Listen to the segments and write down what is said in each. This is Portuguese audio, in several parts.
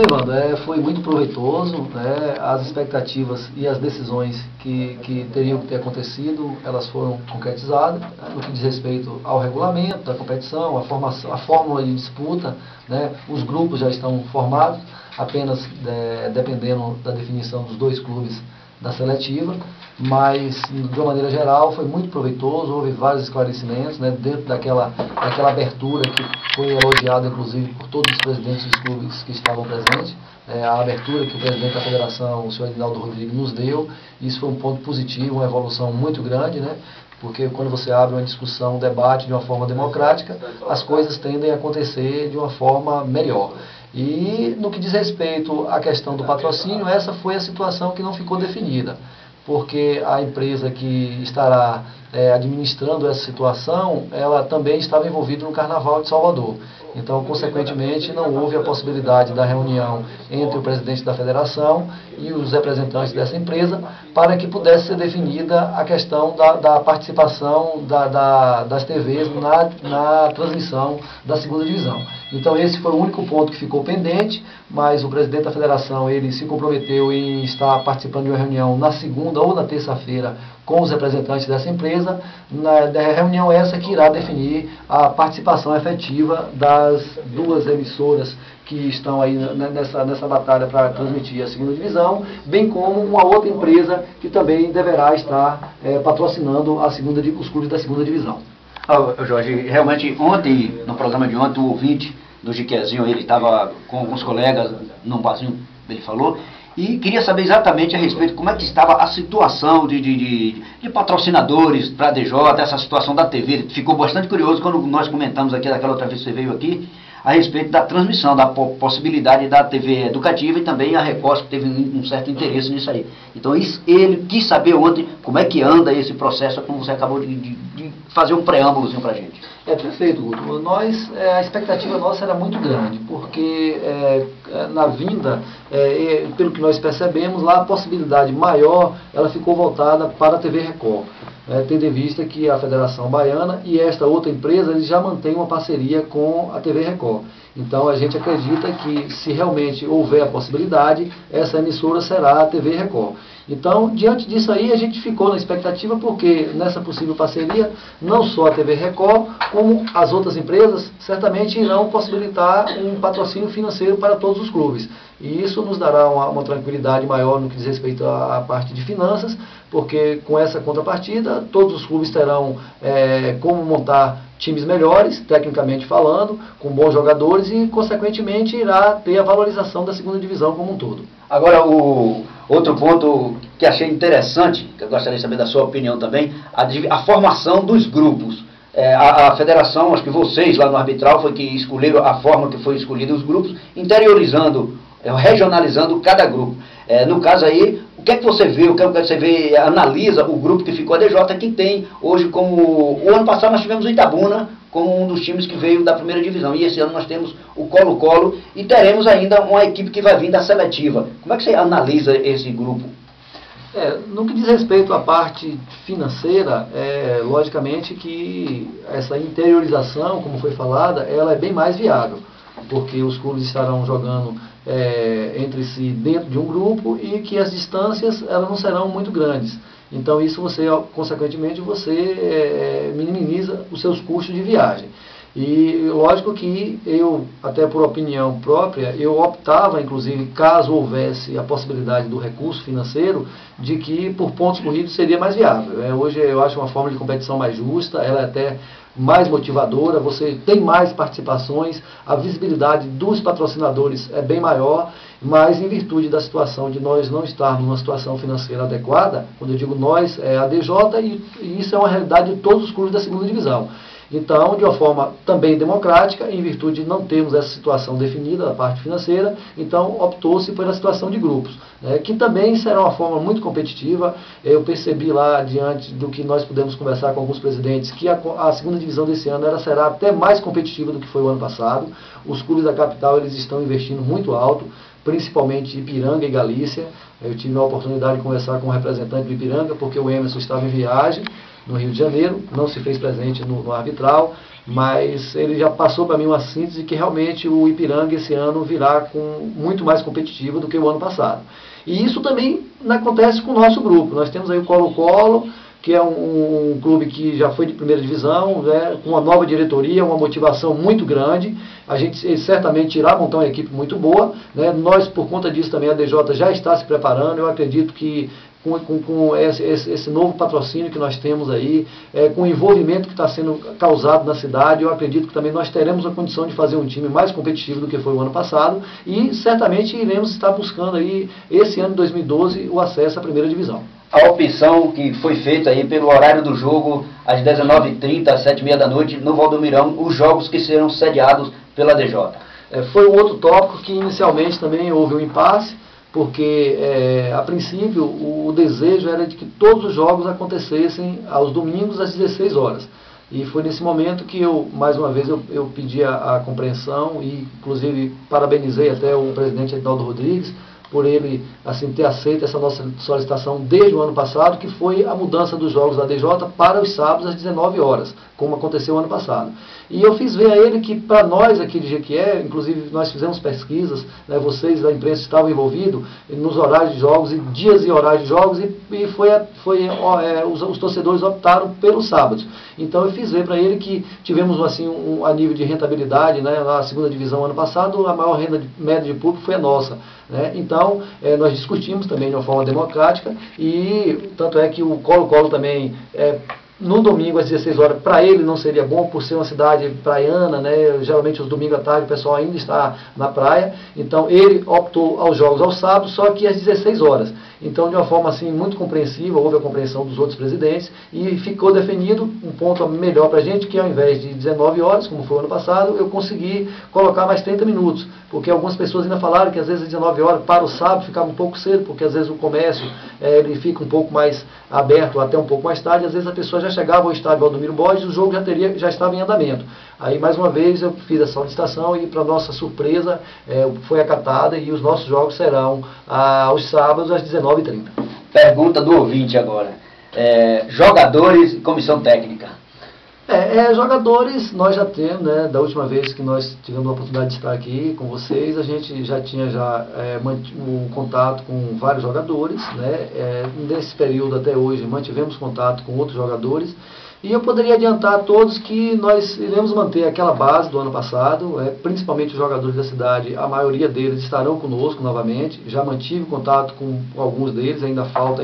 Evandro, foi muito proveitoso, né? As expectativas e as decisões que teriam que ter acontecido, elas foram concretizadas, né? No que diz respeito ao regulamento da competição, a fórmula de disputa, né? Os grupos já estão formados, apenas dependendo da definição dos dois clubes da seletiva, mas de uma maneira geral foi muito proveitoso, houve vários esclarecimentos, né, dentro daquela abertura que foi elogiada inclusive por todos os presidentes dos clubes que estavam presentes, a abertura que o presidente da federação, o senhor Edinaldo Rodrigues, nos deu. Isso foi um ponto positivo, uma evolução muito grande, né, porque quando você abre uma discussão, um debate de uma forma democrática, as coisas tendem a acontecer de uma forma melhor. E no que diz respeito à questão do patrocínio, essa foi a situação que não ficou definida, porque a empresa que estará administrando essa situação, ela também estava envolvida no Carnaval de Salvador. Então, consequentemente, não houve a possibilidade da reunião entre o presidente da federação e os representantes dessa empresa para que pudesse ser definida a questão da participação das TVs na transmissão da segunda divisão. Então, esse foi o único ponto que ficou pendente, mas o presidente da federação ele se comprometeu em estar participando de uma reunião na segunda ou na terça-feira com os representantes dessa empresa, na reunião essa que irá definir a participação efetiva das duas emissoras que estão aí nessa batalha para transmitir a segunda divisão, bem como uma outra empresa que também deverá estar patrocinando os clubes da segunda divisão. Jorge, realmente ontem, no programa de ontem, o ouvinte do Jiquezinho, ele estava com alguns colegas num barzinho, ele falou, e queria saber exatamente a respeito como é que estava a situação de patrocinadores para a DJ, essa situação da TV. Ele ficou bastante curioso quando nós comentamos aqui, daquela outra vez que você veio aqui, a respeito da transmissão, da possibilidade da TV educativa e também a Record, que teve um certo interesse nisso aí. Então ele quis saber ontem como é que anda esse processo, como você acabou de fazer um preâmbulozinho para a gente. Perfeito, Guto. A expectativa nossa era muito grande, porque na vinda, pelo que nós percebemos, lá a possibilidade maior, ela ficou voltada para a TV Record. Tendo em vista que a Federação Baiana e esta outra empresa eles já mantêm uma parceria com a TV Record. Então a gente acredita que se realmente houver a possibilidade, essa emissora será a TV Record. Então, diante disso aí, a gente ficou na expectativa porque nessa possível parceria, não só a TV Record, como as outras empresas, certamente irão possibilitar um patrocínio financeiro para todos os clubes. E isso nos dará uma tranquilidade maior no que diz respeito à parte de finanças, porque com essa contrapartida, todos os clubes terão como montar times melhores, tecnicamente falando, com bons jogadores e, consequentemente, irá ter a valorização da segunda divisão como um todo. Agora, o outro ponto que achei interessante, que eu gostaria de saber da sua opinião também, a formação dos grupos. A federação, acho que vocês lá no arbitral foi que escolheram a forma que foi escolhida os grupos, interiorizando, regionalizando cada grupo. No caso aí, o que é que você vê, o que é que você vê, analisa o grupo que ficou a DJ, que tem hoje como... O ano passado nós tivemos o Itabuna como um dos times que veio da primeira divisão, e esse ano nós temos o Colo-Colo e teremos ainda uma equipe que vai vir da seletiva. Como é que você analisa esse grupo? No que diz respeito à parte financeira, logicamente que essa interiorização, como foi falada, ela é bem mais viável, porque os clubes estarão jogando entre si dentro de um grupo e que as distâncias elas não serão muito grandes. Então isso consequentemente, você minimiza os seus custos de viagem. E lógico que eu, até por opinião própria, eu optava, inclusive, caso houvesse a possibilidade do recurso financeiro, de que por pontos corridos seria mais viável. Hoje eu acho uma forma de competição mais justa, ela é até mais motivadora, você tem mais participações, a visibilidade dos patrocinadores é bem maior, mas em virtude da situação de nós não estarmos numa situação financeira adequada, quando eu digo nós, é a DJ, e isso é uma realidade de todos os clubes da segunda divisão. Então, de uma forma também democrática, em virtude de não termos essa situação definida da parte financeira, então optou-se pela situação de grupos, que também será uma forma muito competitiva. Eu percebi lá, diante do que nós pudemos conversar com alguns presidentes, que a segunda divisão desse ano será até mais competitiva do que foi o ano passado. Os clubes da capital eles estão investindo muito alto, principalmente Ipiranga e Galícia. Eu tive a oportunidade de conversar com um representante do Ipiranga, porque o Emerson estava em viagem, no Rio de Janeiro, não se fez presente no arbitral, mas ele já passou para mim uma síntese que realmente o Ipiranga esse ano virá muito mais competitivo do que o ano passado. E isso também acontece com o nosso grupo. Nós temos aí o Colo-Colo, que é um clube que já foi de primeira divisão, né, com uma nova diretoria, uma motivação muito grande. Ele certamente irá montar uma equipe muito boa, né. Nós, por conta disso, também a DJ já está se preparando. Eu acredito que com esse novo patrocínio que nós temos aí, com o envolvimento que está sendo causado na cidade, eu acredito que também nós teremos a condição de fazer um time mais competitivo do que foi o ano passado e certamente iremos estar buscando aí, esse ano de 2012, o acesso à primeira divisão. A opção que foi feita aí pelo horário do jogo, às 19h30, às 7h30 da noite, no Valdomirão, os jogos que serão sediados pela DJ. Foi um outro tópico que inicialmente também houve um impasse, porque a princípio o desejo era de que todos os jogos acontecessem aos domingos às 16 horas. E foi nesse momento que mais uma vez, eu pedi a compreensão e inclusive parabenizei até o presidente Edinaldo Rodrigues por ele assim, ter aceito essa nossa solicitação desde o ano passado, que foi a mudança dos jogos da DJ para os sábados às 19 horas, como aconteceu o ano passado. E eu fiz ver a ele que, para nós aqui de Jequié, inclusive nós fizemos pesquisas, né, vocês da imprensa estavam envolvidos nos horários de jogos, e dias e horários de jogos, os torcedores optaram pelos sábados. Então eu fiz ver para ele que tivemos assim, a nível de rentabilidade, né, na segunda divisão ano passado, a maior renda média de público foi a nossa. Né? Então, nós discutimos também de uma forma democrática e tanto é que o Colo-Colo também, no domingo às 16 horas, para ele não seria bom por ser uma cidade praiana, né? Geralmente os domingos à tarde o pessoal ainda está na praia, então ele optou aos jogos aos sábados, só que às 16 horas. Então, de uma forma assim muito compreensiva, houve a compreensão dos outros presidentes e ficou definido um ponto melhor para a gente, que ao invés de 19 horas, como foi o ano passado, eu consegui colocar mais 30 minutos, porque algumas pessoas ainda falaram que às vezes 19 horas para o sábado ficava um pouco cedo, porque às vezes o comércio ele fica um pouco mais aberto até um pouco mais tarde, às vezes a pessoa já chegava ao estádio Valdomiro Borges e o jogo já estava em andamento. Aí, mais uma vez, eu fiz essa solicitação e, para nossa surpresa, foi acatada e os nossos jogos serão aos sábados às 19h30. Pergunta do ouvinte agora. Jogadores e comissão técnica. Jogadores nós já temos, né, da última vez que nós tivemos a oportunidade de estar aqui com vocês, a gente já tinha um contato com vários jogadores, né, nesse período até hoje mantivemos contato com outros jogadores, e eu poderia adiantar a todos que nós iremos manter aquela base do ano passado, principalmente os jogadores da cidade, a maioria deles estarão conosco novamente, já mantive contato com alguns deles, ainda falta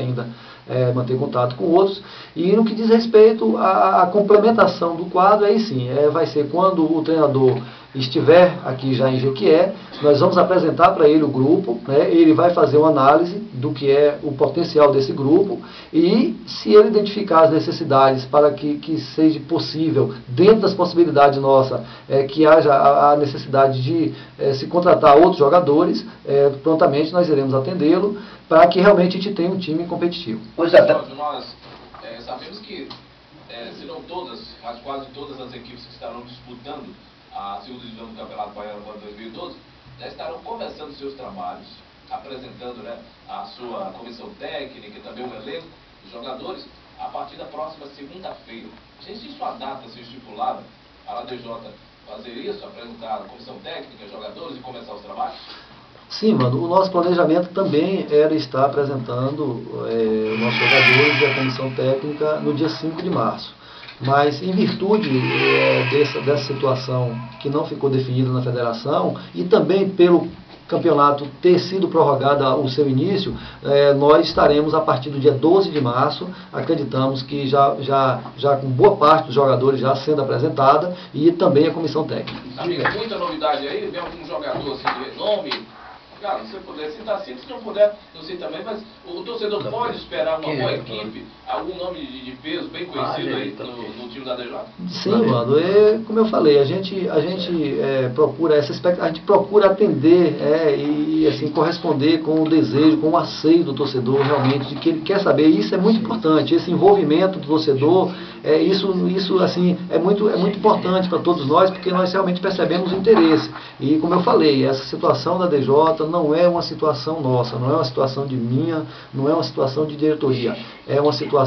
manter contato com outros, e no que diz respeito à complementação do quadro, aí sim, vai ser quando o treinador estiver aqui já em Jequié, nós vamos apresentar para ele o grupo, né, ele vai fazer uma análise do que é o potencial desse grupo, e se ele identificar as necessidades para que seja possível, dentro das possibilidades nossas, que haja a necessidade de se contratar outros jogadores, prontamente nós iremos atendê-lo, para que realmente a gente tenha um time competitivo. Pois é, Jorge, nós sabemos que, se não todas, quase todas as equipes que estarão disputando a segunda divisão do Campeonato Baiano agora 2012, já estarão começando seus trabalhos, apresentando, né, a sua comissão técnica e também o elenco dos jogadores a partir da próxima segunda-feira. Já existe uma data assim, estipulada para a DJ fazer isso, apresentar a comissão técnica, jogadores e começar os trabalhos? Sim, mano, o nosso planejamento também era estar apresentando nossos jogadores e a comissão técnica no dia 5 de março. Mas, em virtude dessa situação que não ficou definida na federação, e também pelo campeonato ter sido prorrogado o seu início, nós estaremos a partir do dia 12 de março, acreditamos que já com boa parte dos jogadores já sendo apresentada, e também a comissão técnica. Amiga, muita novidade aí, vem algum jogador assim de renome? Cara, se você puder citar, se não puder, não sei também, mas o torcedor pode esperar uma boa equipe, algum nome de peso bem conhecido aí no time da DJ? Sim, mano, como eu falei, a gente procura essa expectativa, a gente procura atender e assim, corresponder com o desejo, com o anseio do torcedor realmente, de que ele quer saber, e isso é muito importante, esse envolvimento do torcedor, isso assim, é muito importante para todos nós, porque nós realmente percebemos o interesse. E como eu falei, essa situação da DJ não é uma situação nossa, não é uma situação de minha, não é uma situação de diretoria, é uma situação